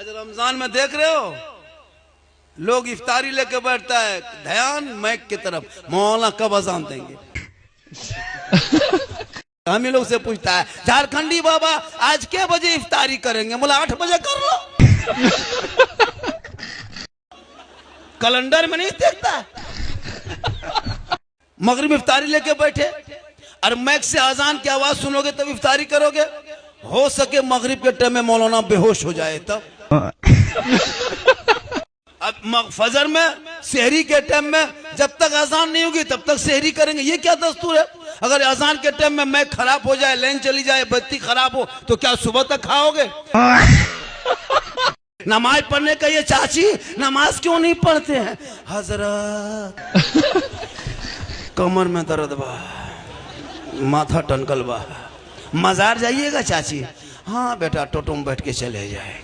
आज रमजान में देख रहे हो लोग इफ्तारी लेके बैठता है, ध्यान मैक की तरफ, मौलाना कब अजान देंगे। हम ही लोग से पूछता है झारखंडी बाबा आज क्या बजे इफ्तारी करेंगे, बोला 8 बजे कर लो। कैलेंडर में नहीं देखता। मगरिब इफ्तारी लेके बैठे और मैक से अजान की आवाज सुनोगे तब इफ्तारी करोगे। हो सके मगरिब के टाइम में मौलाना बेहोश हो जाए तब। अब फजर में सहरी के टाइम में जब तक अजान नहीं होगी तब तक सहरी करेंगे, ये क्या दस्तूर है। अगर अजान के टाइम में मैक खराब हो जाए, लाइन चली जाए, बत्ती खराब हो तो क्या सुबह तक खाओगे। नमाज पढ़ने का ये चाची नमाज क्यों नहीं पढ़ते हैं। हजरत कमर में दर्द बा, माथा टनकल बा, मजार जाइएगा चाची। हाँ बेटा टोटो में बैठ के चले जाए।